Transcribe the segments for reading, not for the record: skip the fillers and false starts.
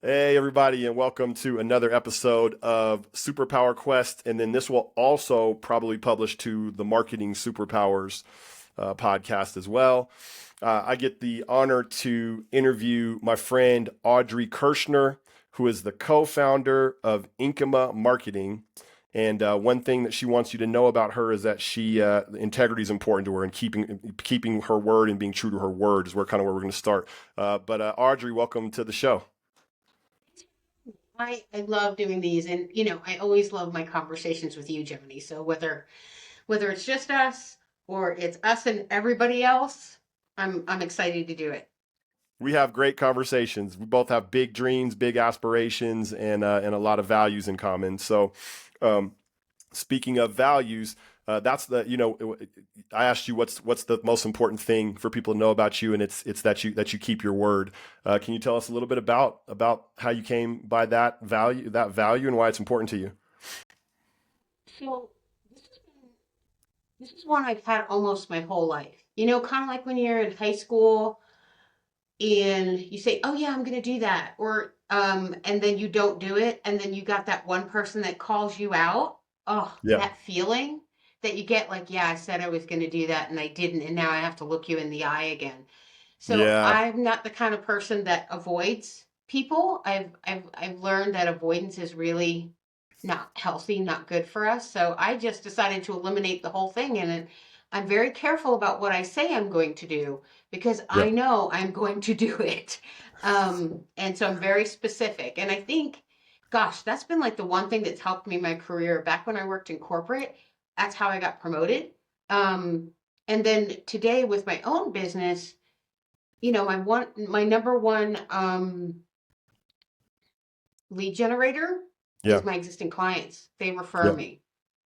Hey, everybody, and welcome to another episode of Superpower Quest. And then this will also probably publish to the Marketing Superpowers podcast as well. I get the honor to interview my friend Audrey Kerchner, who is the co-founder of Inkema Marketing. And one thing that she wants you to know about her is that integrity is important to her, and keeping her word and being true to her word is where we're going to start. But Audrey, welcome to the show. I love doing these, and I always love my conversations with you, Joni. So whether it's just us or it's us and everybody else, I'm excited to do it. We have great conversations. We both have big dreams, big aspirations, and a lot of values in common. So, um, speaking of values, that's I asked you what's the most important thing for people to know about you, and it's that you keep your word. Can you tell us a little bit about how you came by that value, and why it's important to you? So this is one I've had almost my whole life. Kind of like when you're in high school and you say, "Oh yeah, I'm going to do that," or and then you don't do it, and then you got that one person that calls you out. Oh, Yeah, that feeling that you get, like, yeah, I said I was going to do that and I didn't, and now I have to look you in the eye again. So yeah, I'm not the kind of person that avoids people. I've learned that avoidance is really not healthy, not good for us. So I just decided to eliminate the whole thing, and I'm very careful about what I say I'm going to do because yeah, I know I'm going to do it. And so I'm very specific. And I think, gosh, that's been like the one thing that's helped me in my career. Back when I worked in corporate, that's how I got promoted. Um, and then today with my own business, my number one lead generator yeah, is my existing clients. They refer yeah, me.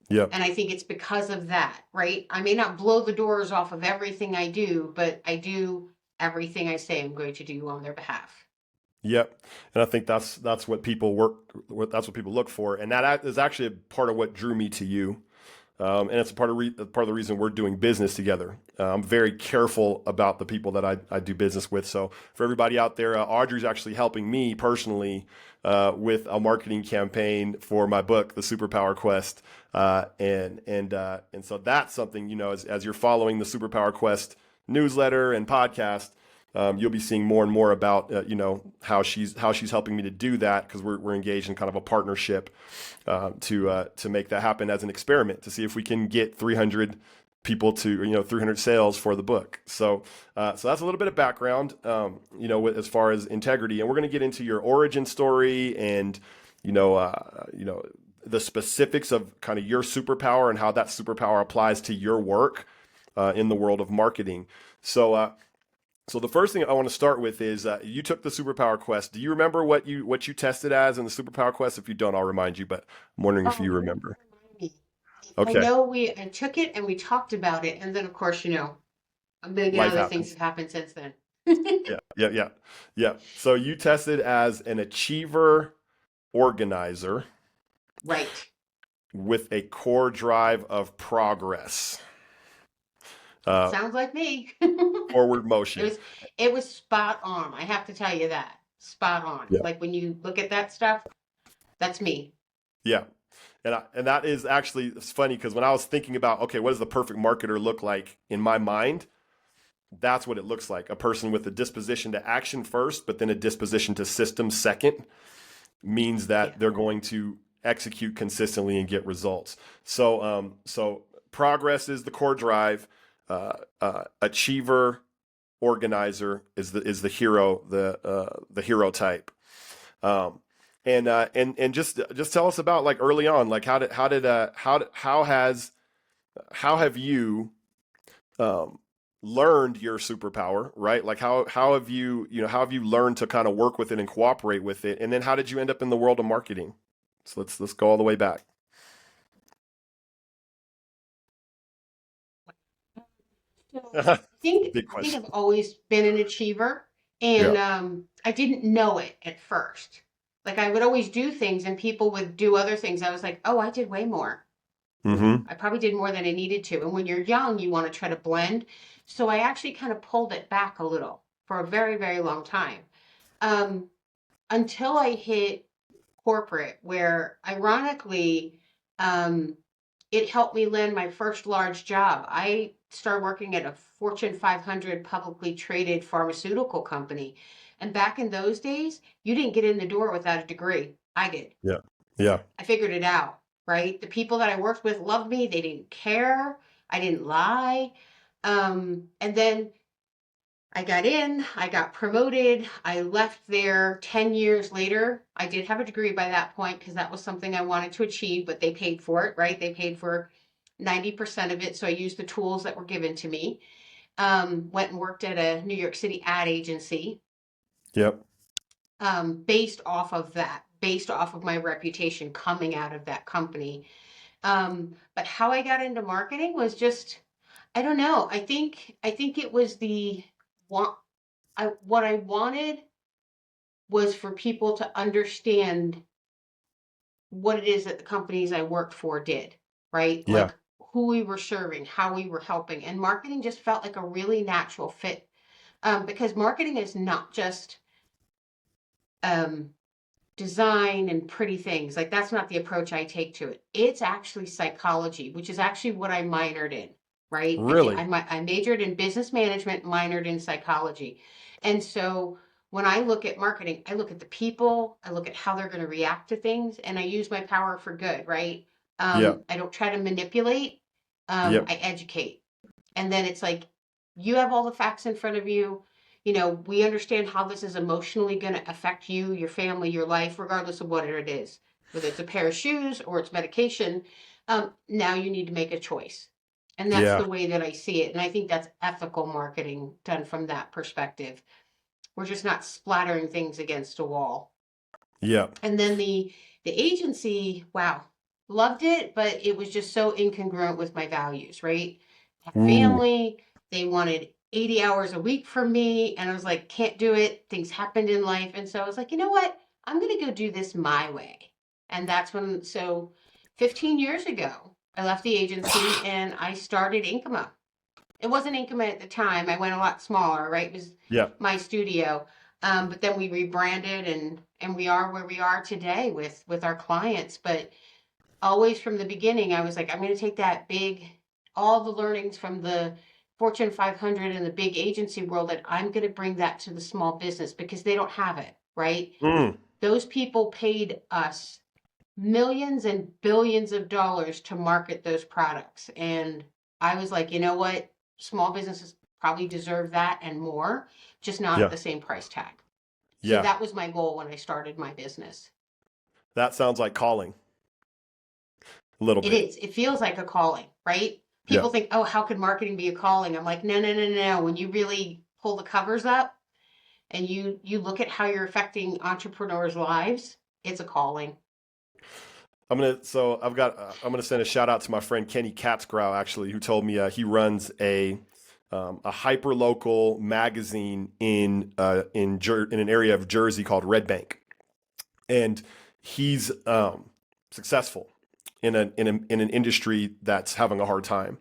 yeah. And I think it's because of that, right? I may not blow the doors off of everything I do, but I do everything I say I'm going to do on their behalf. Yep, and I think that's what people work. That's what people look for, and that is actually a part of what drew me to you. And it's a part of the reason we're doing business together. I'm very careful about the people that I do business with. So for everybody out there, Audrey's actually helping me personally with a marketing campaign for my book, The Superpower Quest, and so that's something, as you're following the Superpower Quest newsletter and podcast. You'll be seeing more and more about how she's helping me to do that, because we're engaged in kind of a partnership to make that happen as an experiment to see if we can get 300 people to 300 sales for the book. So that's a little bit of background, as far as integrity, and we're going to get into your origin story and you know uh, you know the specifics of kind of your superpower and how that superpower applies to your work in the world of marketing. So the first thing I want to start with is you took the Superpower Quest. Do you remember what you tested as in the Superpower Quest? If you don't, I'll remind you. But I'm wondering if Oh, you please remember. remind me. I Okay, know I took it and we talked about it, and then of course, a million life other things happens. have happened since then. Yeah, yeah, yeah, yeah. So you tested as an achiever organizer Right. with a core drive of progress, uh, Sounds like me. forward It motion. was it was spot on. I have to tell you that. Spot on. Yeah, Like when you look at that stuff, that's me. yeah. And that is actually, it's funny because when I was thinking about, okay, what does the perfect marketer look like in my mind? That's what it looks like. A person with a disposition to action first, but then a disposition to system second, means Yeah. that they're going to execute consistently and get results. So progress is the core drive. Achiever, organizer is the hero, the hero type. Um, and just tell us about, like, early on, like how have you um, learned your superpower, right? Like how have you learned to kind of work with it and cooperate with it, and then how did you end up in the world of marketing? So let's go all the way back. So Big I think question. I've always been an achiever, Yeah. and I didn't know it at first. Like I would always do things, and people would do other things. I was like, oh, I did way more. Mm-hmm. I probably did more than I needed to. And when you're young, you want to try to blend. So I actually kind of pulled it back a little for a very, very long time. Um, until I hit corporate, where ironically, um, it helped me land my first large job. I started working at a Fortune 500 publicly traded pharmaceutical company. And back in those days, you didn't get in the door without a degree. I did. Yeah. Yeah. I figured it out, right? The people that I worked with loved me. They didn't care. I didn't lie. And then I got in, I got promoted. I left there 10 years later. I did have a degree by that point because that was something I wanted to achieve, but they paid for it, right? They paid for 90% of it. So I used the tools that were given to me. Went and worked at a New York City ad agency, Yep. based off of that, based off of my reputation coming out of that company. But how I got into marketing was just, I don't know. I think it was the want what I wanted was for people to understand what it is that the companies I worked for did, right? Yeah. Like who we were serving, how we were helping. And marketing just felt like a really natural fit, because marketing is not just um, design and pretty things. Like that's not the approach I take to it. It's actually psychology, which is actually what I minored in, right? Really? I majored in business management, minored in psychology. And so when I look at marketing, I look at the people, I look at how they're going to react to things, and I use my power for good, right? Yep. I don't try to manipulate, Yep. I educate. And then it's like, you have all the facts in front of you. We understand how this is emotionally going to affect you, your family, your life, regardless of what it is, whether it's a pair of shoes or it's medication. Now you need to make a choice. And that's Yeah. the way that I see it. And I think that's ethical marketing done from that perspective. We're just not splattering things against a wall. Yep. And then the agency, wow, loved it, but it was just so incongruent with my values, right? Had Ooh. family, they wanted 80 hours a week from me, and I was like, can't do it. Things happened in life. And so I was like, you know what? I'm gonna go do this my way. And that's when, so 15 years ago, I left the agency and I started Inkama. It wasn't Inkama at the time. I went a lot smaller, right? It was Yep. my studio. But then we rebranded, and we are where we are today with our clients. But always from the beginning, I was like, I'm going to take that big, all the learnings from the Fortune 500 and the big agency world, and I'm going to bring that to the small business because they don't have it, right? Mm. Those people paid us millions and billions of dollars to market those products. And I was like, you know what? Small businesses probably deserve that and more, just not at Yeah. the same price tag. So Yeah. that was my goal when I started my business. That sounds like calling a little It bit. is. It feels like a calling, right? Yeah. People think, oh, how could marketing be a calling? I'm like, no, no, no, no. When you really pull the covers up and you look at how you're affecting entrepreneurs' lives, it's a calling. I'm gonna send a shout out to my friend Kenny Katzgrau actually, who told me he runs a hyper local magazine in an area of Jersey called Red Bank, and he's successful in an industry that's having a hard time.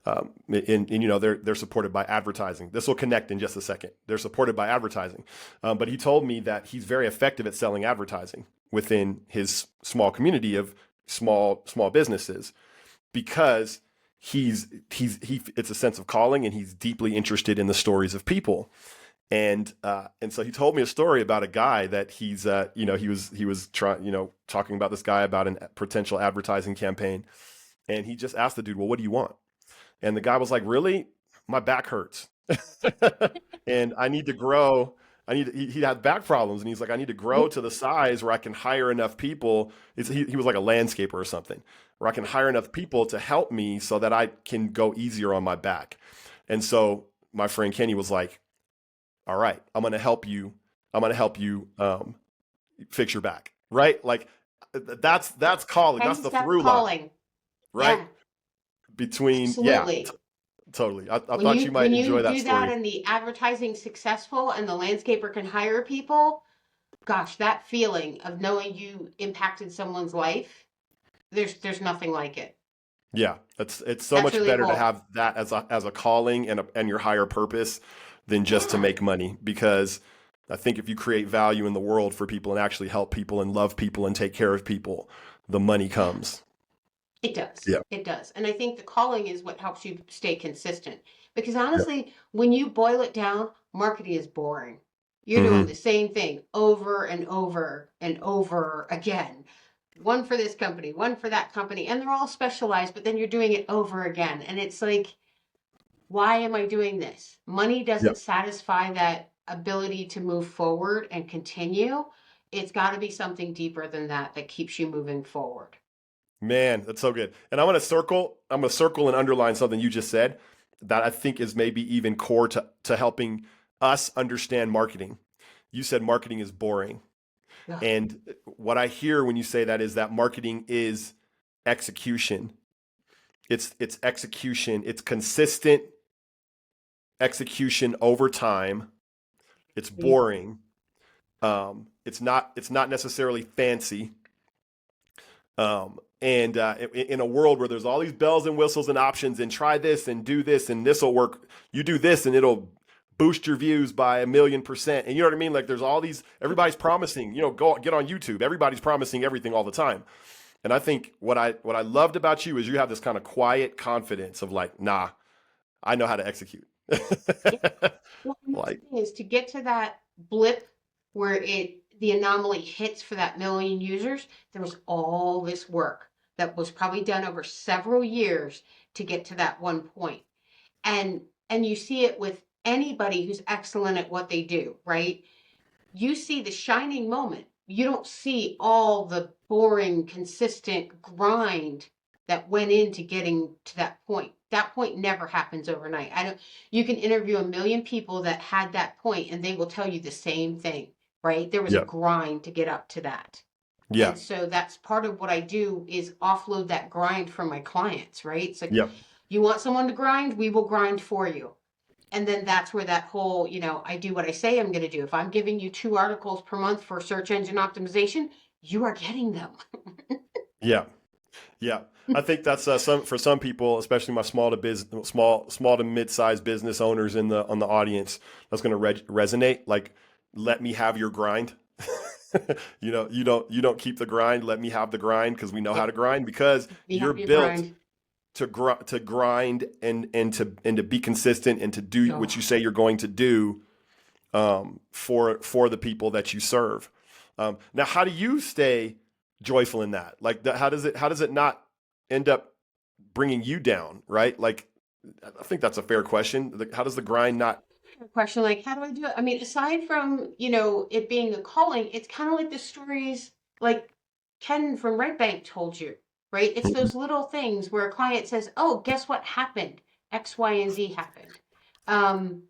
And they're supported by advertising. This will connect in just a second. They're supported by advertising, but he told me that he's very effective at selling advertising within his small community of small businesses because he it's a sense of calling and he's deeply interested in the stories of people. And so he told me a story about a guy that he was trying, talking about this guy about a potential advertising campaign, and he just asked the dude, well, what do you want? And the guy was like, really? My back hurts. And I need to grow. He had back problems and he's like, I need to grow to the size where I can hire enough people. He was like a landscaper or something, where I can hire enough people to help me so that I can go easier on my back. And so my friend Kenny was like, all right, I'm going to help you. I'm going to help you fix your back. Right. Like that's calling. That's Hence the that through line. calling. Right. Yeah, Yeah, absolutely. totally. I When thought you you when might you enjoy that do that story. and the advertising successful and the landscaper can hire people, gosh, that feeling of knowing you impacted someone's life, there's nothing like it. Yeah, it's so That's much really better to cool. have that as a calling and your higher purpose than just to Yeah. make money because I think if you create value in the world for people and actually help people and love people and take care of people, the money Yeah, comes. it does. Yeah. It does. And I think the calling is what helps you stay consistent. Because Yeah. honestly, when you boil it down, marketing is boring. You're doing Hmm. the same thing over and over and over again. One for this company, one for that company, and they're all specialized, but then you're doing it over again. And it's like, why am I doing this? Money Yeah. doesn't satisfy that ability to move forward and continue. It's got to be something deeper than that that keeps you moving forward. Man, that's so good. And I'm gonna circle and underline something you just said that I think is maybe even core to helping us understand marketing. You said marketing is boring. Ugh. And what I hear when you say that is that marketing is execution. It's execution. It's consistent execution over time. It's boring. It's not necessarily fancy. And in a world where there's all these bells and whistles and options and try this and do this and this will work, you do this and it'll boost your views by 1,000,000%. And you know what I mean? Like there's all these, everybody's promising, go get on YouTube. Everybody's promising everything all the time. And I think what I loved about you is you have this kind of quiet confidence of like, nah, I know how to execute. Yeah. Well, and that's the Like, thing is to get to that blip where the anomaly hits for that million users, there was all this work that was probably done over several years to get to that one point. And you see it with anybody who's excellent at what they do, right? You see the shining moment. You don't see all the boring, consistent grind that went into getting to that point. That point never happens overnight. I don't, you can interview a million people that had that point and they will tell you the same thing, right? There was a yeah, grind to get up to that. yeah, And so that's part of what I do is offload that grind from my clients, right? It's like yeah, you want someone to grind, we will grind for you. And then that's where that whole, I do what I say I'm going to do. If I'm giving you 2 articles per month for search engine optimization, you are getting them. yeah. Yeah, I think that's some for some people, especially my small to mid-sized business owners in the on the audience. That's going to resonate. Like, let me have your grind. You don't keep the grind. Let me have the grind because we know how Yep. to grind because You you're have your built grind. to grind and to be consistent and to do what Oh, you say you're going to do for the people that you serve. Now, how do you stay joyful in that? Like, how does it not end up bringing you down? Right? Like, I think that's a fair question. How does the grind not? question like, how do I do it? I mean, aside from, it being a calling, it's kind of like the stories like Ken from Red Bank told you, right? It's those little things where a client says, oh, guess what happened? X, Y, and Z happened. Um,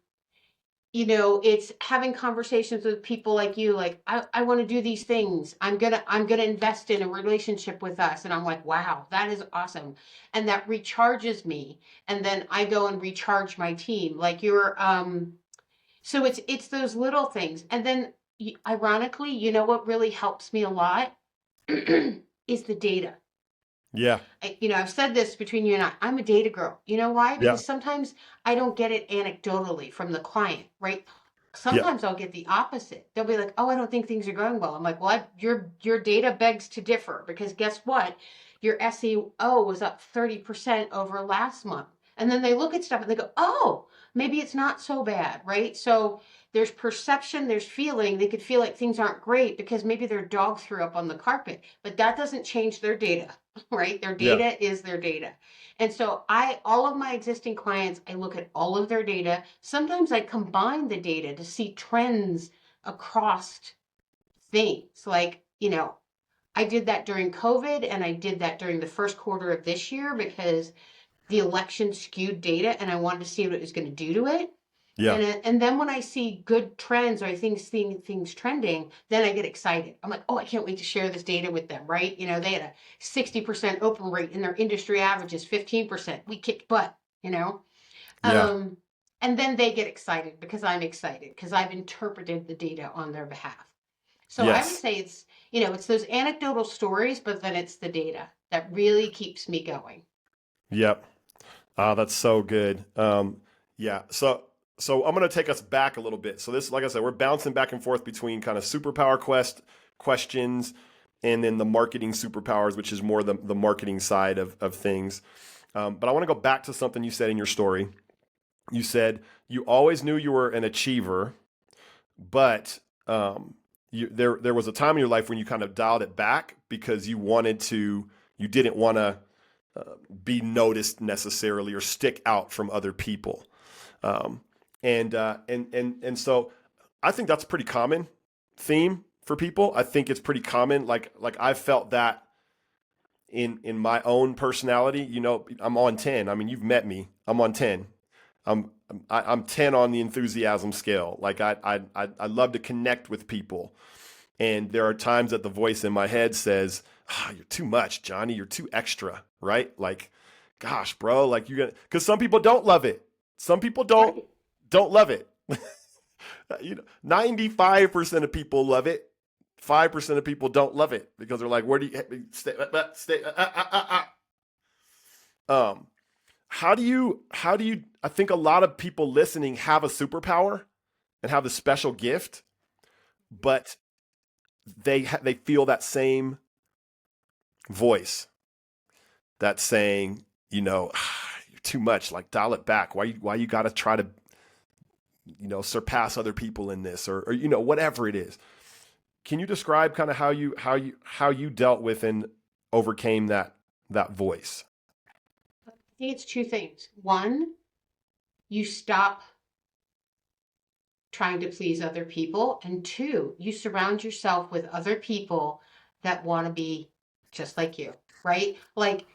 it's having conversations with people like you, like, I want to do these things. I'm gonna invest in a relationship with us. And I'm like, wow, that is awesome. And that recharges me. And then I go and recharge my team. Like so it's those little things. And then ironically, what really helps me a lot is the data. Yeah, I've said this between you and I'm a data girl. You know why? yeah, Because sometimes I don't get it anecdotally from the client, right? yeah, Sometimes I'll get the opposite. They'll be like, "Oh, I don't think things are going well." I'm like, "Well, your data begs to differ because guess what? Your SEO was up 30% over last month." And then they look at stuff and they go, "Oh, maybe it's not so bad," right? So there's perception, there's feeling. They could feel like things aren't great because maybe their dog threw up on the carpet, but that doesn't change their data, right? Their yeah, data is their data. And so all of my existing clients, I look at all of their data. Sometimes I combine the data to see trends across things. Like, I did that during COVID and I did that during the first quarter of this year because the election skewed data and I wanted to see what it was going to do to it. yeah, And then when I see good trends or I think seeing things trending, then I get excited. I'm like, oh, I can't wait to share this data with them, right? They had a 60% open rate and their industry average is 15%. We kicked butt, you know? yeah. Um, and then they get excited because I'm excited because I've interpreted the data on their behalf. So I would Yes. say it's those anecdotal stories, but then it's the data that really keeps me going. Yep. That's so good. Yeah. So So I'm going to take us back a little bit. So this, like I said, we're bouncing back and forth between kind of superpower quest questions and then the marketing superpowers, which is more the marketing side of things. But I want to go back to something you said in your story. You said you always knew you were an achiever, but there was a time in your life when you kind of dialed it back because you didn't want to be noticed necessarily or stick out from other people. Um, and so I think that's a pretty common theme for people. I think it's pretty common. Like I've felt that in my own personality. I'm on 10. I mean, you've met me. I'm on 10. I'm I'm 10 on the enthusiasm scale. Like I love to connect with people. And there are times that the voice in my head says, "You're too much, Johnny. You're too extra." Right? Like, gosh, bro, like you're gonna, because some people don't love it. Some people Right. don't love it. 95% of people love it. 5% of people don't love it because they're like, "Where do you stay?" Stay. Um, how do you? I think a lot of people listening have a superpower and have a special gift, but they feel that same voice that's saying, you're too much. Like, dial it back. Why you got to try to surpass other people in this, or whatever it is. Can you describe kind of how you dealt with and overcame that voice? I think it's two things. One, you stop trying to please other people. And two, you surround yourself with other people that want to be just like you, right? Like,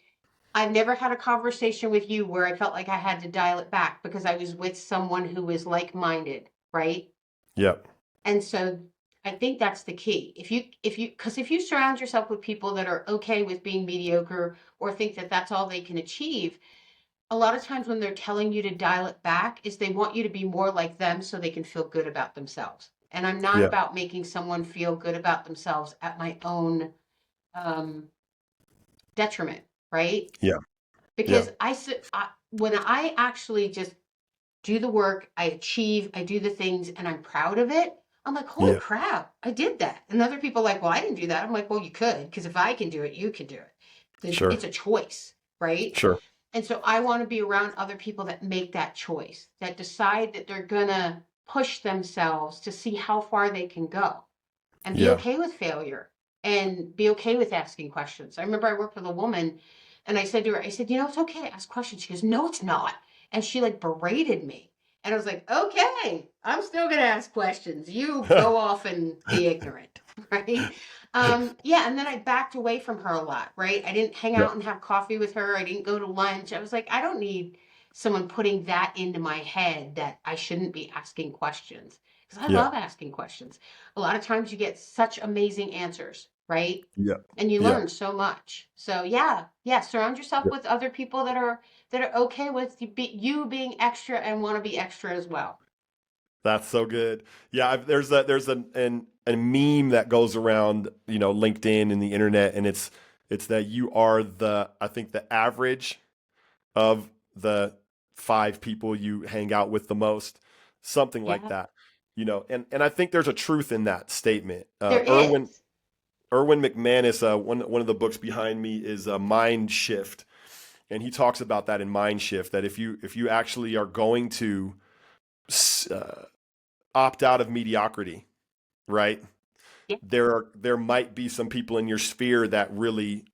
I've never had a conversation with you where I felt like I had to dial it back because I was with someone who was like minded, right? Yep. And so I think that's the key. Because if you surround yourself with people that are okay with being mediocre or think that that's all they can achieve, a lot of times when they're telling you to dial it back is they want you to be more like them so they can feel good about themselves. And I'm not Yeah. about making someone feel good about themselves at my own um, detriment, right? Yeah. Yeah. Because when I actually just do the work, I achieve, I do the things, and I'm proud of it. I'm like, holy Yeah. crap, I did that. And other people are like, well, I didn't do that. I'm like, well, you could, because if I can do it, you can do it. Sure. It's a choice, right? Sure. And so I want to be around other people that make that choice, that decide that they're going to push themselves to see how far they can go and be Yeah. okay with failure and be okay with asking questions. I remember I worked with a woman and I said to her, I said, it's okay to ask questions. She goes, no, it's not. And she like berated me. And I was like, okay, I'm still going to ask questions. You go off and be ignorant. Right. Yeah. And then I backed away from her a lot. Right. I didn't hang Yeah. out and have coffee with her. I didn't go to lunch. I was like, I don't need someone putting that into my head that I shouldn't be asking questions because I Yeah. love asking questions. A lot of times you get such amazing answers, right? Yeah. And you Yeah. learn so much. So yeah, yeah, surround yourself Yeah. with other people that are okay with you being extra and want to be extra as well. That's so good. Yeah, there's a meme that goes around, LinkedIn and the internet, and it's that you are I think the average of the five people you hang out with the most, something like Yeah, that. And I think there's a truth in that statement. there is. Erwin McManus, one of the books behind me is Mind Shift, and he talks about that in Mind Shift, that if you actually are going to uh, opt out of mediocrity, right? Yeah, There might be some people in your sphere that really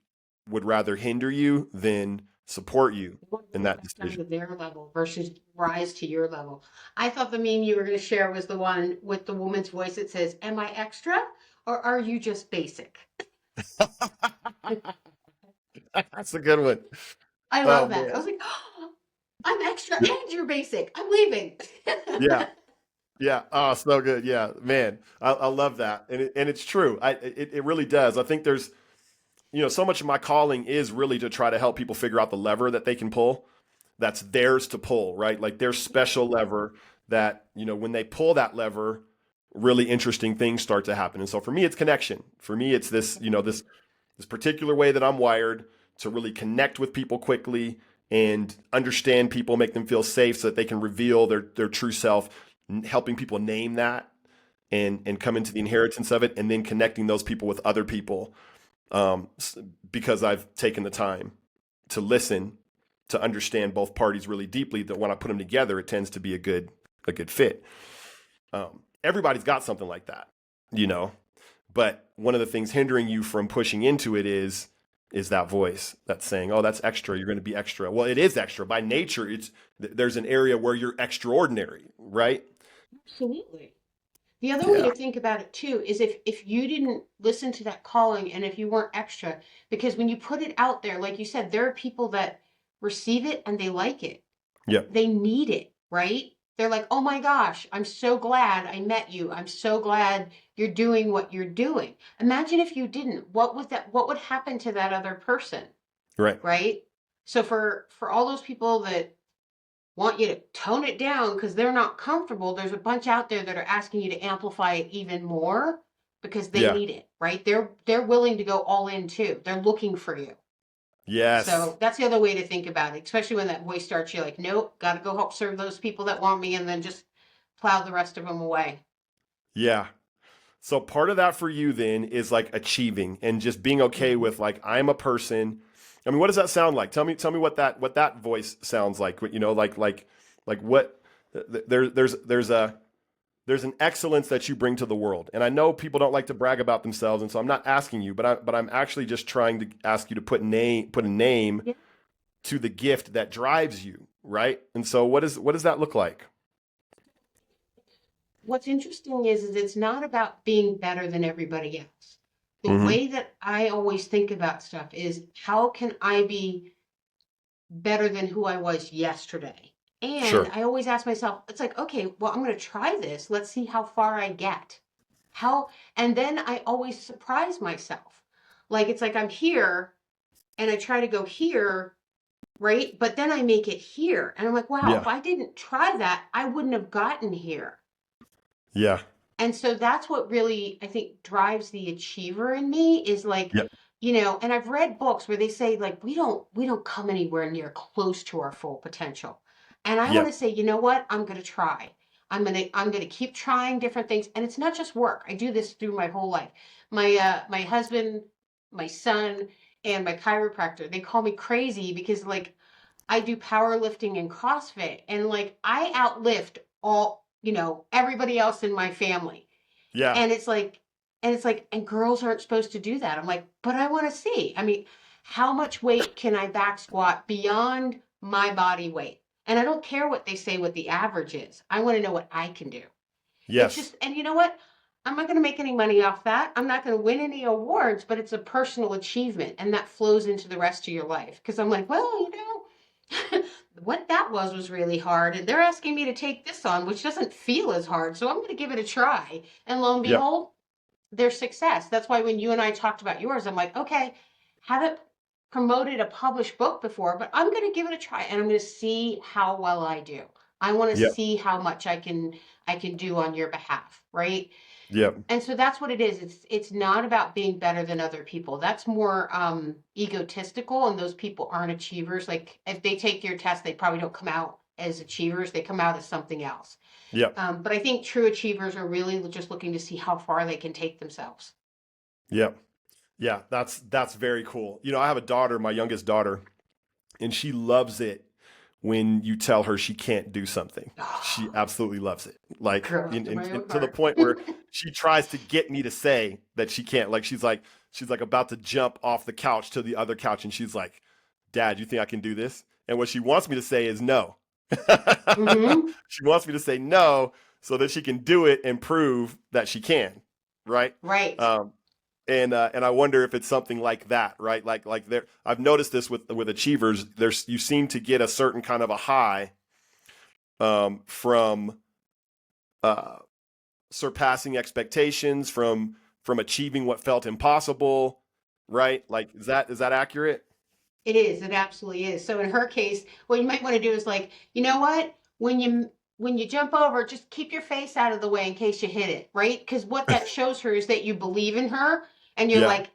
would rather hinder you than support you you want to in go that back down decision. to their level versus rise to your level. I thought the meme you were going to share was the one with the woman's voice that says, "Am I extra or are you just basic?" That's a good one. I Oh love that. I man. was like, oh, I'm extra Yeah. and you're basic. I'm leaving. Yeah. Yeah. Oh, so good. Yeah, man. I love that. And it's true. It really does. I think there's, so much of my calling is really to try to help people figure out the lever that they can pull that's theirs to pull, right? Like their Yeah. special lever that, when they pull that lever, really interesting things start to happen. And so for me, it's connection. For me, it's this particular way that I'm wired to really connect with people quickly and understand people, make them feel safe so that they can reveal their true self, helping people name that and come into the inheritance of it, and then connecting those people with other people, um, because I've taken the time to listen, to understand both parties really deeply. That when I put them together, it tends to be a good fit. Everybody's got something like that, you know. But one of the things hindering you from pushing into it is that voice that's saying, "Oh, that's extra. You're going to be extra." Well, it is extra by nature. There's an area where you're extraordinary, right? Absolutely. The other way Yeah, to think about it too is if you didn't listen to that calling and if you weren't extra, because when you put it out there, like you said, there are people that receive it and they like it. yeah, They need it, right? They're like, "Oh my gosh, I'm so glad I met you. I'm so glad you're doing what you're doing." Imagine if you didn't. What would happen to that other person, right. right? So for all those people that want you to tone it down because they're not comfortable, there's a bunch out there that are asking you to amplify it even more because they Yeah, need it, right? They're willing to go all in too. They're looking for you. yes, So that's the other way to think about it, especially when that voice starts, you're like, nope, got to go help serve those people that want me, and then just plow the rest of them away. yeah. So part of that for you then is like achieving and just being okay Mhm. with like I'm a person. I mean, what does that sound like? Tell me what that voice sounds like. What, like what there's an excellence that you bring to the world. And I know people don't like to brag about themselves, and so I'm not asking you, but I'm actually just trying to ask you to put a name Yeah. to the gift that drives you, right? And so what does that look like? What's interesting is it's not about being better than everybody else. The Hmm. way that I always think about stuff is how can I be better than who I was yesterday? And Sure. I always ask myself, it's like, okay, well, I'm going to try this. Let's see how far I get. How, and then I always surprise myself. Like, it's like I'm here and I try to go here, right? But then I make it here. And I'm like, wow, if Yeah. I didn't try that, I wouldn't have gotten here. Yeah. And so that's what really, I think, drives the achiever in me is like, Yep. and I've read books where they say like we don't come anywhere near close to our full potential. And I want Yep. to say, you know what? I'm going to try. I'm going to keep trying different things, and it's not just work. I do this through my whole life. My husband, my son, and my chiropractor, they call me crazy because like I do powerlifting and CrossFit, and like I outlift everybody else in my family. Yeah. And and girls aren't supposed to do that. I'm like, but I want to see. I mean, how much weight can I back squat beyond my body weight? And I don't care what they say what the average is. I want to know what I can do. It's Yes. just, and you know what? I'm not going to make any money off that. I'm not going to win any awards, but it's a personal achievement and that flows into the rest of your life. Because I'm like, well, what that was really hard. And they're asking me to take this on, which doesn't feel as hard. So I'm going to give it a try. And lo and Yep. behold, their success. That's why when you and I talked about yours, I'm like, okay, haven't promoted a published book before, but I'm going to give it a try and I'm going to see how well I do. I want to Yep. see how much I can do on your behalf, right? Yep. And so that's what it is. It's not about being better than other people. That's more egotistical, and those people aren't achievers. Like if they take your test, they probably don't come out as achievers. They come out as something else. Yep. But I think true achievers are really just looking to see how far they can take themselves. Yep. Yeah, that's very cool. I have a daughter, my youngest daughter, and she loves it when you tell her she can't do something. She absolutely loves it. Like Girl after my own to the heart. point where she tries to get me to say that she can't. Like she's like about to jump off the couch to the other couch and she's like, "Dad, you think I can do this?" And what she wants me to say is no. Hmm. She wants me to say no so that she can do it and prove that she can, right? Right. Um, and I wonder if it's something like that, right? Like there, I've noticed this with achievers. You seem to get a certain kind of a high from uh, surpassing expectations, from achieving what felt impossible, right? Like is that accurate? It is. It absolutely is. So in her case, what you might want to do is like, you know what? When you jump over, just keep your face out of the way in case you hit it, right? Because what that shows her is that you believe in her, and you're Yeah, like,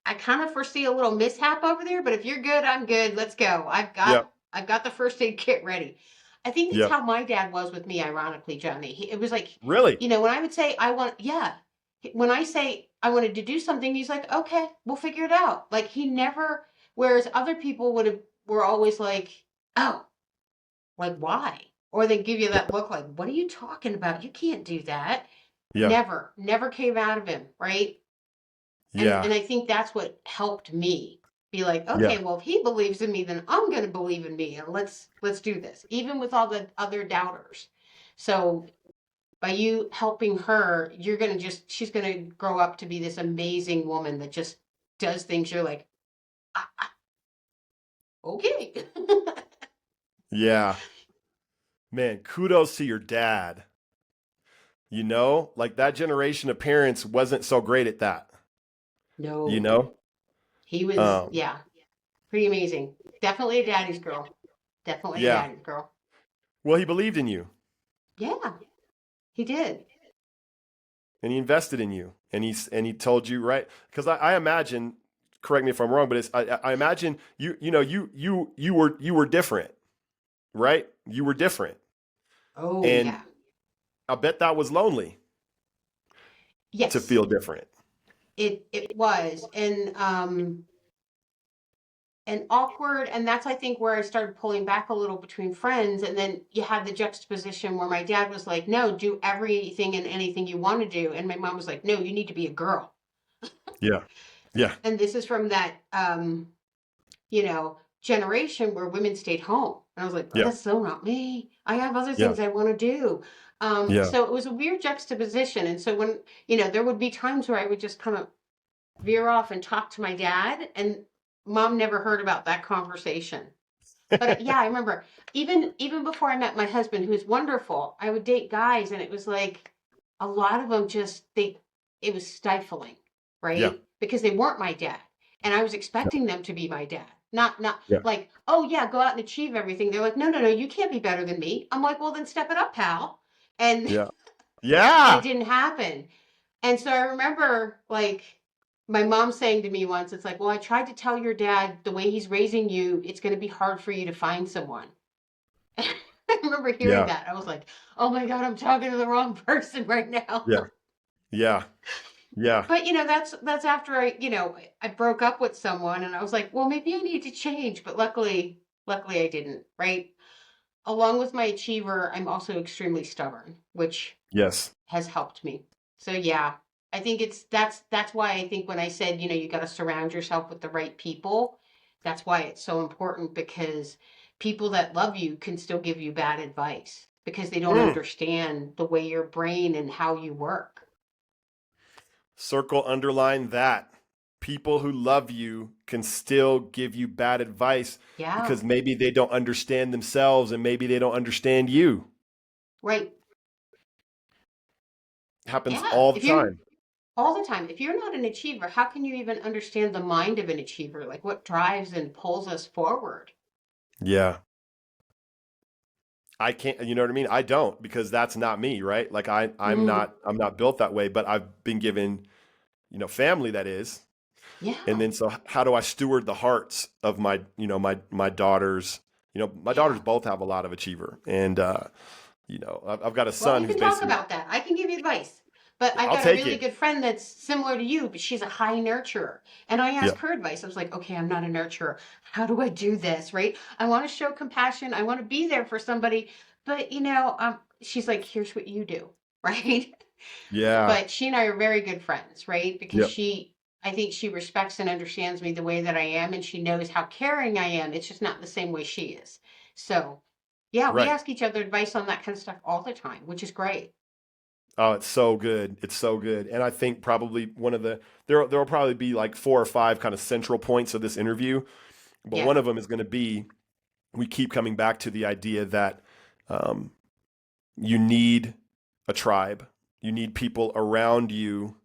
I kind of foresee a little mishap over there, but if you're good, I'm good. Let's go. I've yeah, got I've got the first aid kit ready. I think that's Yep. how my dad was with me, ironically, Johnny. It was like, Really? when I would say, yeah, when I say I wanted to do something, he's like, okay, we'll figure it out. Like he never, whereas other people were always like, oh, like why? Or they give you that look like, what are you talking about? You can't do that. Yeah. Never came out of him, right? And Yeah. I think that's what helped me be like, Yeah. okay, well, if he believes in me, then I'm going to believe in me, and let's do this, even with all the other doubters. So by you helping her, she's gonna grow up to be this amazing woman that just does things. You're like, okay. Yeah. Man, kudos to your dad. You know, like that generation of parents wasn't so great at that. You No, know? he was, Um, yeah, pretty amazing. Definitely a daddy's girl. Definitely a yeah. daddy's girl. Well, he believed in you Yeah, he did. and he invested in you and he told you, right? Because I imagine, correct me if I'm wrong, but I imagine you were different, right? You were different. Oh And yeah. I bet that was lonely to Yes, feel different. it was. And awkward, and that's I think where I started pulling back a little between friends. And then you had the juxtaposition where my dad was like, no, do everything and anything you want to do, and my mom was like, no, you need to be a girl. Yeah. Yeah. And this is from that generation where women stayed home. And I was like, oh, Yeah. that's so not me. I have other Yeah. things I want to do. Yeah. So it was a weird juxtaposition. And so when, there would be times where I would just kind of veer off and talk to my dad, and mom never heard about that conversation. But yeah, I remember even before I met my husband, who's wonderful, I would date guys, and it was like a lot of them just it was stifling, Yeah. right? Because they weren't my dad, and I was expecting them to be my dad. Not Yeah. like, oh yeah, go out and achieve everything. They're like, no, no, no, you can't be better than me. I'm like, well then step it up, pal. And Yeah. and it Yeah. didn't happen. And so I remember like my mom saying to me once, it's like, well, I tried to tell your dad the way he's raising you, it's going to be hard for you to find someone. I remember hearing Yeah. that. I was like, oh my God, I'm talking to the wrong person right now. Yeah. Yeah. Yeah. But that's after I broke up with someone, and I was like, well, maybe I need to change. But luckily I didn't, right? Along with my achiever, I'm also extremely stubborn, which Yes. has helped me. So yeah, I think that's why I think when I said, you got to surround yourself with the right people, that's why it's so important, because people that love you can still give you bad advice because they don't Mm. understand the way your brain and how you work. Circle, underline that. People who love you can still give you bad advice Yeah, because maybe they don't understand themselves and maybe they don't understand you. right. Happens Yeah, all the if you're time. all the time, if you're not an achiever, how can you even understand the mind of an achiever? Like what drives and pulls us forward? Yeah. I can't, you know what I mean? I don't because that's not me, right? Like Mm, I'm not built that way, but I've been given, family that is. And yeah, then so how do I steward the hearts of my daughters? My daughters yeah. both have a lot of achiever and I've got a Well, son we who's can talk basically about that. I can give you advice. But I've I'll got a take really it. good friend that's similar to you, but she's a high nurturer. And I Yeah. asked her advice. I was like, okay, I'm not a nurturer. How do I do this? Right? I want to show compassion. I want to be there for somebody. But, she's like, here's what you do. Right? Yeah. But she and I are very good friends, right? Because Yep. I think she respects and understands me the way that I am, and she knows how caring I am. It's just not the same way she is. So, yeah, we Right. ask each other advice on that kind of stuff all the time, which is great. Oh, it's so good. It's so good. And I think probably one of there'll probably be like four or five kind of central points of this interview, but Yeah. one of them is going to be we keep coming back to the idea that um, you need a tribe. You need people around you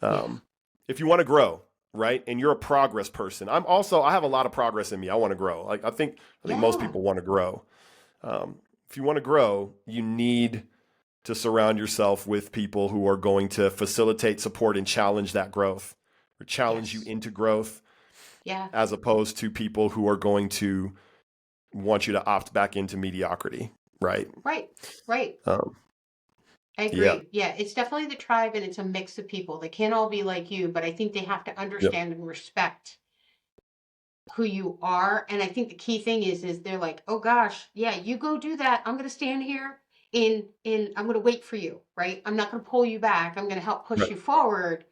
Yeah. um, if you want to grow, right? And you're a progress person. I have a lot of progress in me. I want to grow. Like I think most Yeah. people want to grow. If you want to grow, you need to surround yourself with people who are going to facilitate, support, and challenge that growth or challenge you Yes. into growth Yeah. as opposed to people who are going to want you to opt back into mediocrity, right? Right. Right. Um, I yeah, agree. Yeah, it's definitely the tribe and it's a mix of people. They can't all be like you, but I think they have to yep, understand and respect who you are. And I think the key thing is they're like, oh gosh, yeah, you go do that. I'm gonna stand here in I'm gonna wait for you, right? I'm not gonna pull you back. I'm gonna help push right, you forward.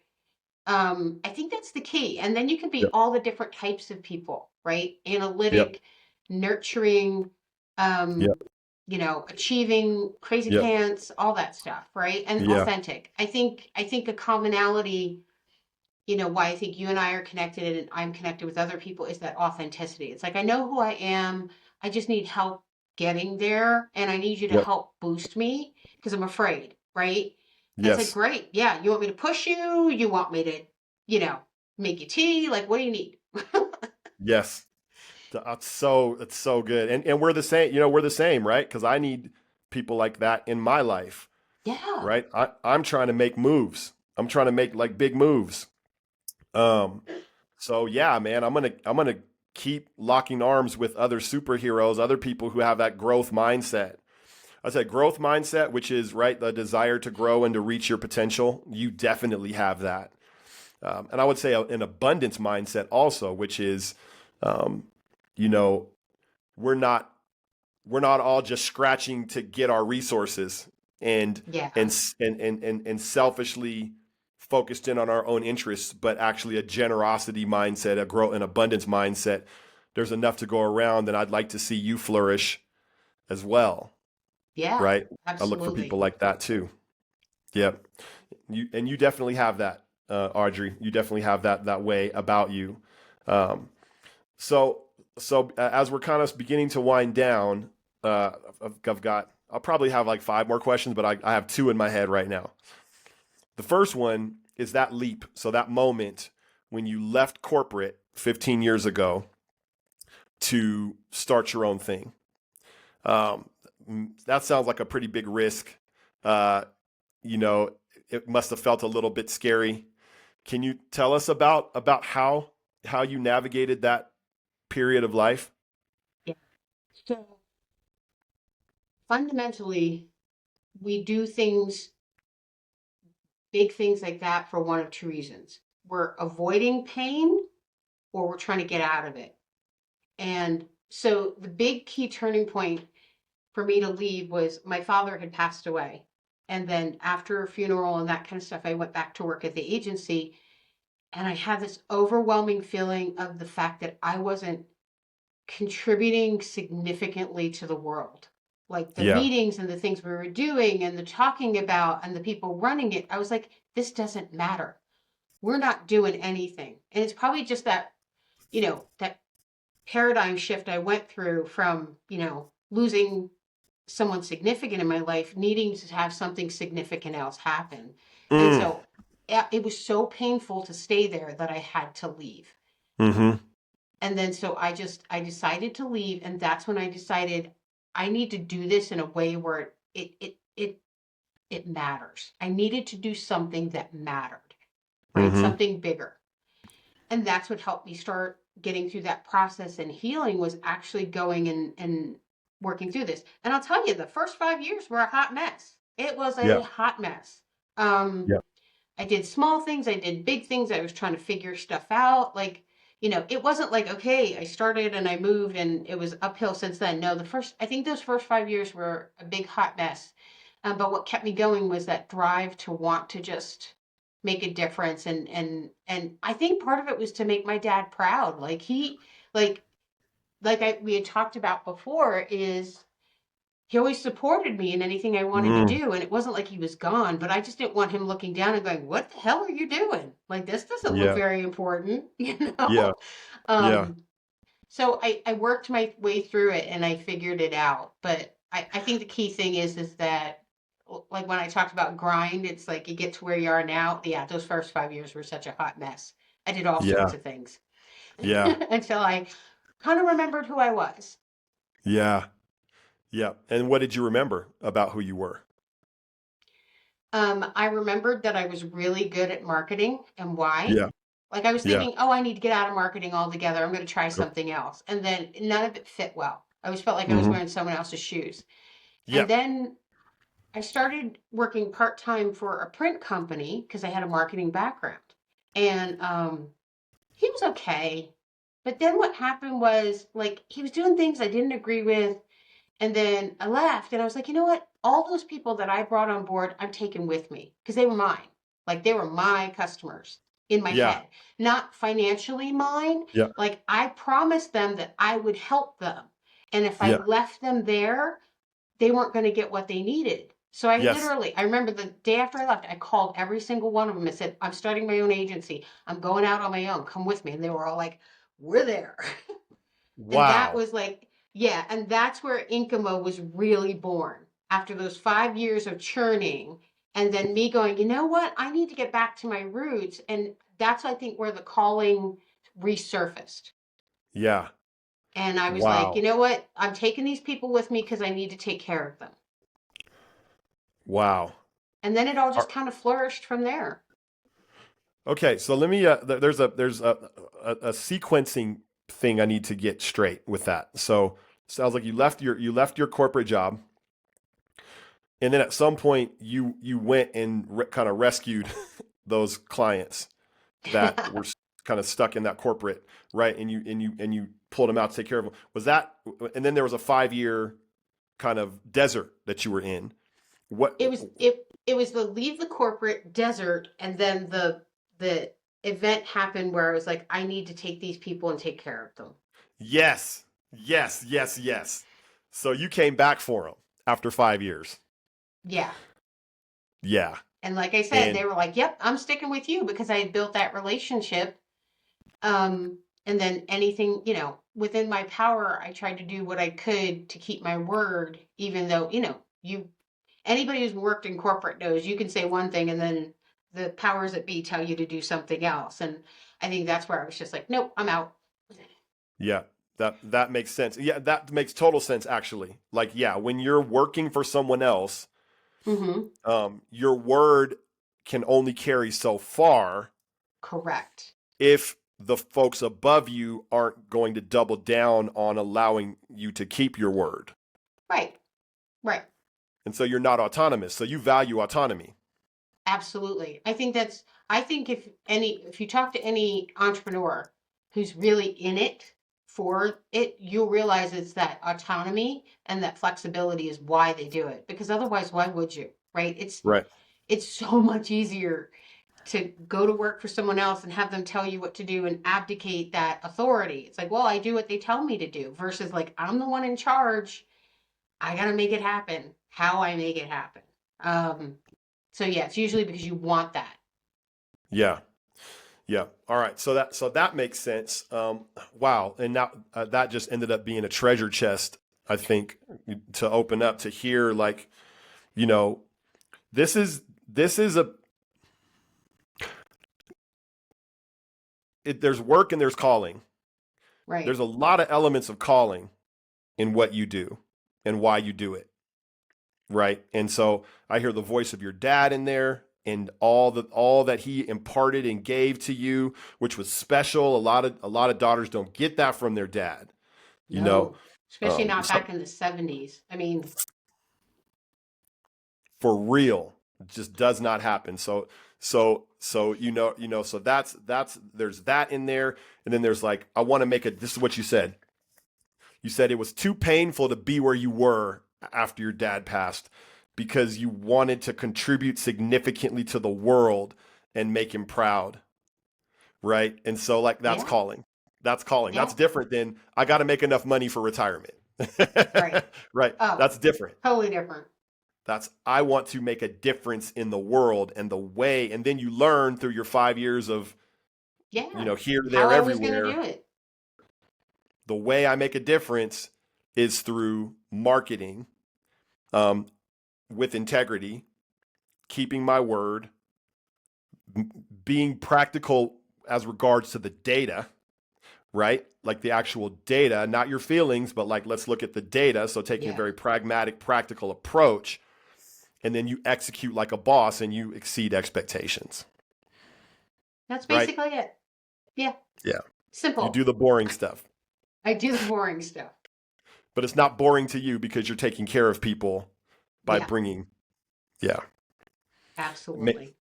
I think that's the key. And then you can be yep, all the different types of people, right? yep, Analytic, nurturing, yep, achieving, crazy yep, pants, all that stuff, right? And yeah, authentic. I think a commonality, why I think you and I are connected and I'm connected with other people is that authenticity. It's like I know who I am. I just need help getting there and I need you to yep, help boost me because I'm afraid, right? And it's like, yes, great. Yeah, you want me to push you? You want me to, you know, make you tea? Like, what do you need? yes. It's so good. And we're the same, we're the same, right? Because I need people like that in my life, Yeah. right? I'm trying to make moves. I'm trying to make like big moves. Um, so yeah, man, I'm gonna keep locking arms with other superheroes, other people who have that growth mindset. I said growth mindset, which is right, the desire to grow and to reach your potential. You definitely have that. And I would say an abundance mindset also, which is, um, you know, we're not we're not all just scratching to get our resources and Yeah. and selfishly focused in on our own interests, but actually a generosity mindset, a growth and abundance mindset. There's enough to go around, and I'd like to see you flourish as well, Yeah. right? I look for people Absolutely. like that too. Yep. You definitely have that, Audrey. You definitely have that way about you. Um, so as we're kind of beginning to wind down, uh, I'll probably have like five more questions, but I have two in my head right now. The first one is that leap. So that moment when you left corporate 15 years ago to start your own thing. Um, that sounds like a pretty big risk. Uh, you know, it must have felt a little bit scary. Can you tell us about how you navigated that period of life? Yeah. So fundamentally, we do things, big things like that for one of two reasons. We're avoiding pain or we're trying to get out of it. And so the big key turning point for me to leave was my father had passed away. And then after a funeral and that kind of stuff, I went back to work at the agency. And I had this overwhelming feeling of the fact that I wasn't contributing significantly to the world. Like the Yeah. meetings and the things we were doing and the talking about and the people running it, I was like, this doesn't matter. We're not doing anything. And it's probably just that, that paradigm shift I went through from, losing someone significant in my life, needing to have something significant else happen. And Mm. so it was so painful to stay there that I had to leave. Mm-hmm. And then so I decided to leave, and that's when I decided I need to do this in a way where it matters. I needed to do something that mattered, right? Mm-hmm. Something bigger. And that's what helped me start getting through that process and healing was actually going and working through this. And I'll tell you, the first 5 years were a hot mess. It was Yeah. a hot mess. Um, Yeah. I did small things, I did big things. I was trying to figure stuff out. Like, it wasn't like, okay, I started and I moved and it was uphill since then. No, I think those first 5 years were a big hot mess. But what kept me going was that drive to want to just make a difference. And I think part of it was to make my dad proud. Like, we had talked about before is he always supported me in anything I wanted to Mm. do. And it wasn't like he was gone, but I just didn't want him looking down and going, what the hell are you doing? Like, this doesn't look Yeah. very important, Yeah. Yeah. Um, so I worked my way through it and I figured it out. But I think the key thing is that like when I talked about grind, it's like you get to where you are now. Yeah, those first 5 years were such a hot mess. I did all Yeah. sorts of things Yeah. until I kind of remembered who I was. Yeah. Yeah. And what did you remember about who you were? I remembered that I was really good at marketing and why. Yeah. Like I was Yeah. thinking, oh, I need to get out of marketing altogether. I'm going to try Sure. something else. And then none of it fit well. I always felt like I was Hmm. wearing someone else's shoes. And Yeah. then I started working part-time for a print company because I had a marketing background. And he was okay. But then what happened was like he was doing things I didn't agree with. And then I left and I was like, you know what? All those people that I brought on board, I'm taking with me because they were mine. Like they were my customers in my Yeah. head, not financially mine. Yeah. Like I promised them that I would help them. And if I Yeah. left them there, they weren't going to get what they needed. So Yes. I remember the day after I left, I called every single one of them and said, I'm starting my own agency. I'm going out on my own. Come with me. And they were all like, we're there. And that Wow. was like, yeah, and that's where Inkamo was really born after those 5 years of churning. And then me going, you know what? I need to get back to my roots. And that's, I think, where the calling resurfaced. Yeah. And I was like, you Wow. know what? I'm taking these people with me because I need to take care of them. Wow. And then it all just Are- kind of flourished from there. Okay, so let me. There's a sequencing thing I need to get straight with that. So sounds like you left your corporate job, and then at some point you went and kind of rescued those clients that were kind of stuck in that corporate, right? And you pulled them out to take care of them. Was that? And then there was a 5 year kind of desert that you were in. What? It was the leave the corporate desert, and then the event happened where I was like, I need to take these people and take care of them. Yes, yes, yes, yes. So you came back for them after 5 years. Yeah. Yeah, And like I said, and they were like, "Yep, I'm sticking with you," because I had built that relationship. And then anything, within my power, I tried to do what I could to keep my word, even though, anybody who's worked in corporate knows you can say one thing and then the powers that be tell you to do something else. And I think that's where I was just like, nope, I'm out. yeah, that makes sense. Yeah, that makes total sense actually. Like, yeah, when you're working for someone else, Mm-hmm. your word can only carry so far Correct. if the folks above you aren't going to double down on allowing you to keep your word. Right. Right. And so you're not autonomous. So you value autonomy. Absolutely. I think if you talk to any entrepreneur who's really in it for it, you'll realize it's that autonomy and that flexibility is why they do it. Because otherwise, why would you? Right? Right. It's so much easier to go to work for someone else and have them tell you what to do and abdicate that authority. It's like, well, I do what they tell me to do versus like I'm the one in charge. I got to make it happen. How I make it happen. Um, so yeah, it's usually because you want that. Yeah. Yeah. All right. So that makes sense. Wow. And now that just ended up being a treasure chest, I think, to open up to hear like, you know, this is a there's work and there's calling. Right. There's a lot of elements of calling in what you do and why you do it. Right. And so I hear the voice of your dad in there and all that he imparted and gave to you, which was special. A lot of daughters don't get that from their dad, you know. No, especially not So back in the 70s. I mean, for real, it just does not happen. So so that's there's that in there. And then there's like, I want to make it, this is what you said. You said it was too painful to be where you were after your dad passed because you wanted to contribute significantly to the world and make him proud. Right. And so, like, that's yeah, calling. That's calling. yeah, That's different than I got to make enough money for retirement. right. Right. Oh, That's different. totally different. That's, I want to make a difference in the world and the way. And then you learn through your 5 years of, Yeah. here, How there, I was going to everywhere. do it. The way I make a difference is through marketing, um, with integrity, keeping my word, being practical as regards to the data, right? Like the actual data, not your feelings, but like, let's look at the data. So taking a Yeah. very pragmatic, practical approach, and then you execute like a boss and you exceed expectations, That's right? basically it. Yeah. Yeah. You Simple. do the boring stuff. I do the boring stuff. but it's not boring to you because you're taking care of people by Yeah, bringing, yeah, it, ma- absolutely.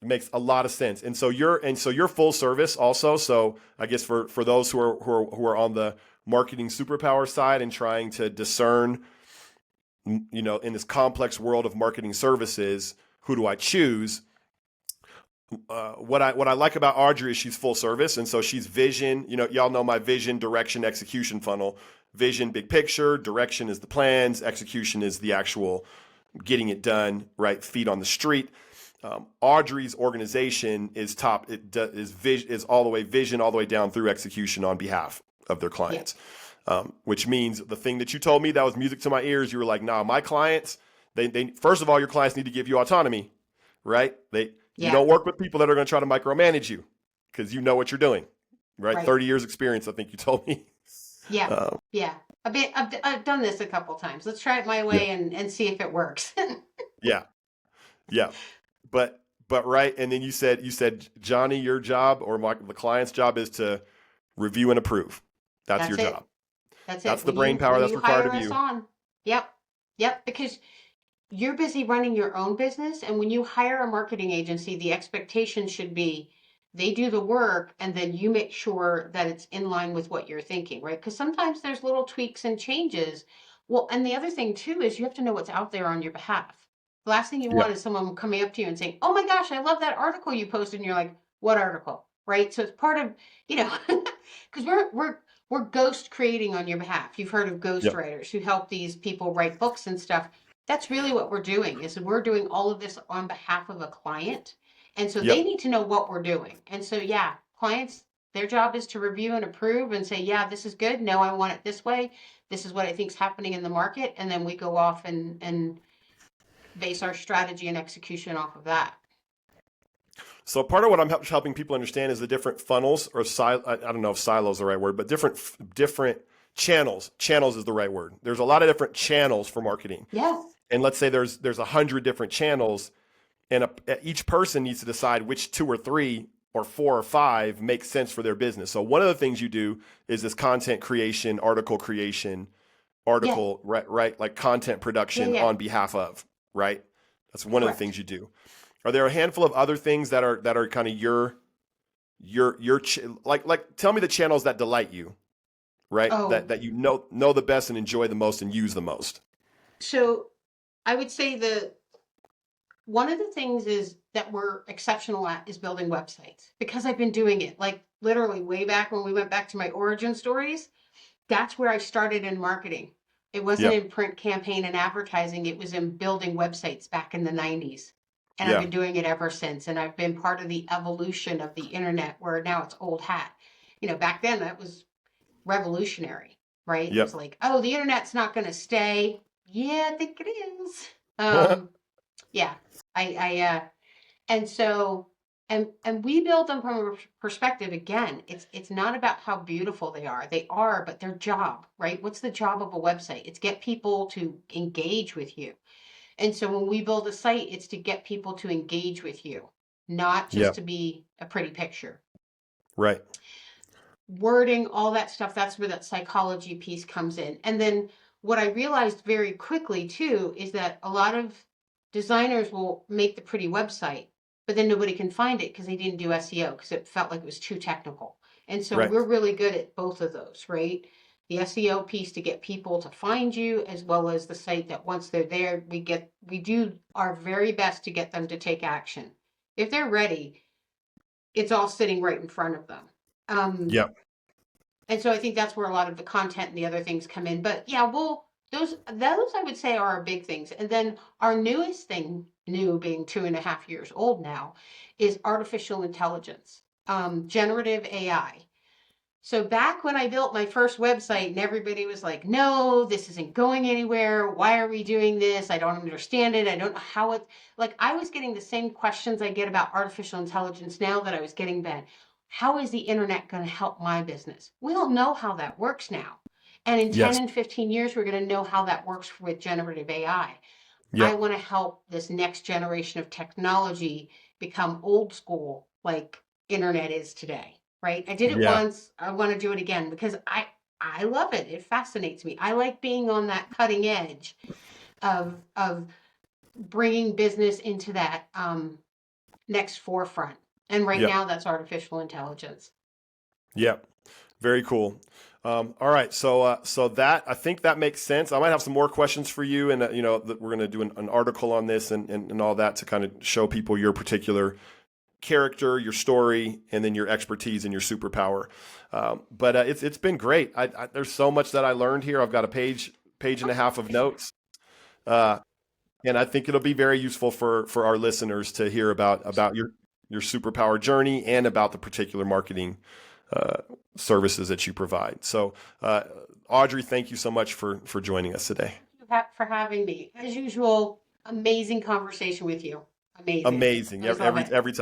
it makes a lot of sense. And so you're full service also. So I guess for those who are on the marketing superpower side and trying to discern, in this complex world of marketing services, who do I choose? What I like about Audrey is she's full service, and so she's vision. Y'all know my vision, direction, execution funnel. Vision, big picture. Direction is the plans. Execution is the actual getting it done. Right, feet on the street. Audrey's organization is top. Is all the way vision, all the way down through execution on behalf of their Yeah, clients. Which means the thing that you told me that was music to my ears. You were like, "Nah, my clients. They first of all, your clients need to give you autonomy, right? You yeah, don't work with people that are going to try to micromanage you because you know what you're doing, right? right. 30 years experience, I think you told me. Yeah, Uh, yeah. I've done this a couple times. Let's try it my yeah, way and see if it works. yeah, yeah. But right, and then you said Johnny, your job or the client's job is to review and approve. That's That's your it. job. That's That's it. the brain power When that's you required hire of us you. on, yep, yep, because you're busy running your own business, and when you hire a marketing agency, the expectation should be they do the work and then you make sure that it's in line with what you're thinking, right? Because sometimes there's little tweaks and changes. Well, and the other thing too is you have to know what's out there on your behalf. The last thing you Yeah, want is someone coming up to you and saying, "Oh my gosh, I love that article you posted," and you're like, "What article?" Right? So it's part of, you know, because we're ghost creating on your behalf. You've heard of ghost yeah, writers who help these people write books and stuff. That's really what we're doing is we're doing all of this on behalf of a client. And so they yep, need to know what we're doing. And so, yeah, clients, their job is to review and approve and say, yeah, this is good. No, I want it this way. This is what I think is happening in the market. And then we go off and base our strategy and execution off of that. So part of what I'm helping people understand is the different funnels or I don't know if silo is the right word, but different channels. Channels is the right word. There's a lot of different channels for marketing, Yeah. and let's say there's 100 different channels, and each person needs to decide which two or three or four or five make sense for their business. So one of the things you do is this content creation, article creation, Yeah. right, like content Yeah. production Yeah. on behalf of, right? That's one of the things Correct. you do. Are there a handful of other things that are kind of like tell me the channels that delight you, right? That Oh, that you know the best and enjoy the most and use the most. so I would say the one of the things is that we're exceptional at is building websites because I've been doing it like literally way back when we went back to my origin stories. That's where I started in marketing. It wasn't Yeah, in print campaign and advertising, it was in building websites back in the 90s. And I've yeah, been doing it ever since. And I've been part of the evolution of the internet where now it's old hat. Back then that was revolutionary, right? It was yep, like, oh, the internet's not going to stay. Yeah, I think it is. Um, yeah, I and so and we build them from a perspective again. It's not about how beautiful they are. They are, but their job, right? What's the job of a website? It's get people to engage with you. And so when we build a site, it's to get people to engage with you, not just yep, to be a pretty picture. right, Wording, all that stuff, that's where that psychology piece comes in. And then what I realized very quickly too is that a lot of designers will make the pretty website, but then nobody can find it because they didn't do SEO because it felt like it was too technical. And so right, we're really good at both of those, right? The SEO piece to get people to find you, as well as the site that once they're there, we do our very best to get them to take action. If they're ready, it's all sitting right in front of them. Um, yep, and so I think that's where a lot of the content and the other things come in. But yeah, well, those I would say are our big things. And then our newest thing, new being 2.5 years old now, is artificial intelligence, generative AI. So back when I built my first website and everybody was like, no, this isn't going anywhere. Why are we doing this? I don't understand it. I don't know how it, like, I was getting the same questions I get about artificial intelligence now that I was getting then. How is the internet going to help my business? We all know how that works now. And in 10 yes, and 15 years, we're going to know how that works with generative AI. I yep, want to help this next generation of technology become old school like internet is today, right? I did it yeah, once. I want to do it again because I love it. It fascinates me. I like being on that cutting edge of bringing business into that next forefront. And right Yep. now, that's artificial intelligence. Yep. Very cool. All right, so that I think that makes sense. I might have some more questions for you, and we're going to do an article on this and all that to kind of show people your particular character, your story, and then your expertise and your superpower. But it's been great. There's so much that I learned here. I've got a page and a half of notes, uh, and I think it'll be very useful for our listeners to hear about your superpower journey and about the particular marketing uh, services that you provide. So, Audrey, thank you so much for joining us today. For having me. As usual, amazing conversation with you. Amazing. Amazing. I just love it. Every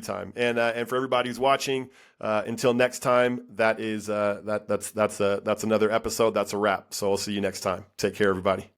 time. And for everybody who's watching, until next time, that's another episode. That's a wrap. So I'll see you next time. Take care, everybody.